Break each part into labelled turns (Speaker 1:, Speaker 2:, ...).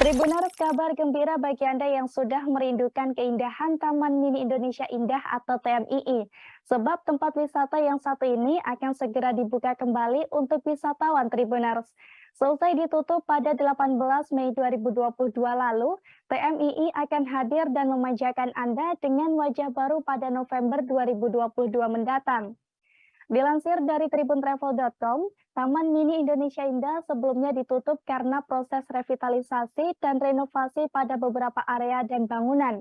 Speaker 1: Tribuners, kabar gembira bagi Anda yang sudah merindukan keindahan Taman Mini Indonesia Indah atau TMII. Sebab tempat wisata yang satu ini akan segera dibuka kembali untuk wisatawan Tribuners. Selesai ditutup pada 18 Mei 2022 lalu, TMII akan hadir dan memanjakan Anda dengan wajah baru pada November 2022 mendatang. Dilansir dari tribuntravel.com, Taman Mini Indonesia Indah sebelumnya ditutup karena proses revitalisasi dan renovasi pada beberapa area dan bangunan.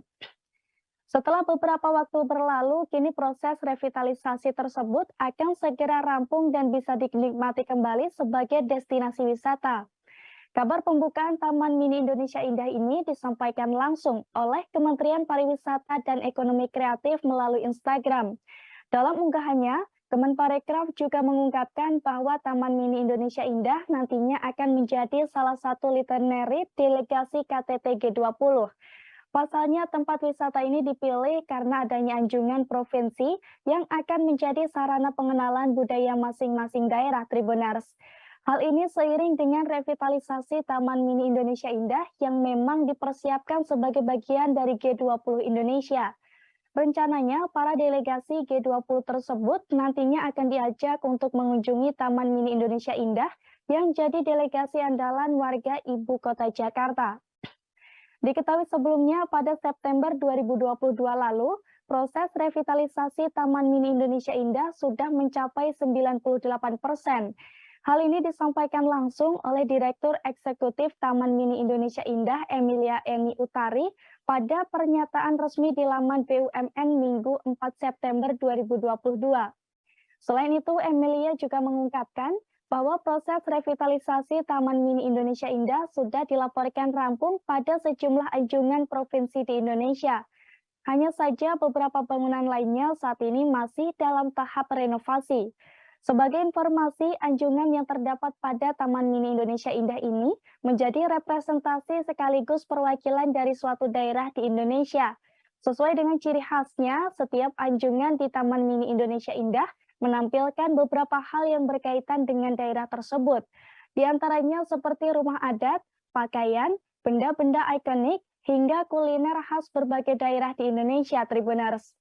Speaker 1: Setelah beberapa waktu berlalu, kini proses revitalisasi tersebut akan segera rampung dan bisa dinikmati kembali sebagai destinasi wisata. Kabar pembukaan Taman Mini Indonesia Indah ini disampaikan langsung oleh Kementerian Pariwisata dan Ekonomi Kreatif melalui Instagram. Dalam unggahannya, Kemenparekraf juga mengungkapkan bahwa Taman Mini Indonesia Indah nantinya akan menjadi salah satu itinerary delegasi KTT G20. Pasalnya, tempat wisata ini dipilih karena adanya anjungan provinsi yang akan menjadi sarana pengenalan budaya masing-masing daerah Tribuners. Hal ini seiring dengan revitalisasi Taman Mini Indonesia Indah yang memang dipersiapkan sebagai bagian dari G20 Indonesia. Rencananya, para delegasi G20 tersebut nantinya akan diajak untuk mengunjungi Taman Mini Indonesia Indah yang jadi delegasi andalan warga Ibu Kota Jakarta. Diketahui sebelumnya pada September 2022 lalu, proses revitalisasi Taman Mini Indonesia Indah sudah mencapai 98%. Hal ini disampaikan langsung oleh Direktur Eksekutif Taman Mini Indonesia Indah, Emilia Eni Utari, pada pernyataan resmi di laman BUMN Minggu 4 September 2022. Selain itu, Emilia juga mengungkapkan bahwa proses revitalisasi Taman Mini Indonesia Indah sudah dilaporkan rampung pada sejumlah anjungan provinsi di Indonesia. Hanya saja beberapa bangunan lainnya saat ini masih dalam tahap renovasi. Sebagai informasi, anjungan yang terdapat pada Taman Mini Indonesia Indah ini menjadi representasi sekaligus perwakilan dari suatu daerah di Indonesia. Sesuai dengan ciri khasnya, setiap anjungan di Taman Mini Indonesia Indah menampilkan beberapa hal yang berkaitan dengan daerah tersebut. Di antaranya seperti rumah adat, pakaian, benda-benda ikonik, hingga kuliner khas berbagai daerah di Indonesia, Tribuners.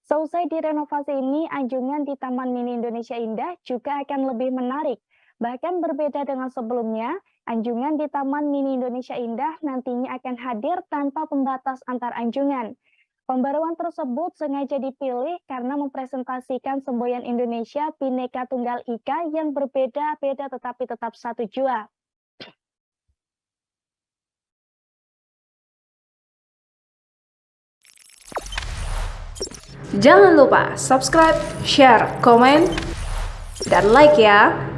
Speaker 1: Seusai direnovasi ini, anjungan di Taman Mini Indonesia Indah juga akan lebih menarik. Bahkan berbeda dengan sebelumnya, anjungan di Taman Mini Indonesia Indah nantinya akan hadir tanpa pembatas antar anjungan. Pembaruan tersebut sengaja dipilih karena mempresentasikan semboyan Indonesia Bhinneka Tunggal Ika yang berbeda-beda tetapi tetap satu jua.
Speaker 2: Jangan lupa subscribe, share, komen, dan like ya.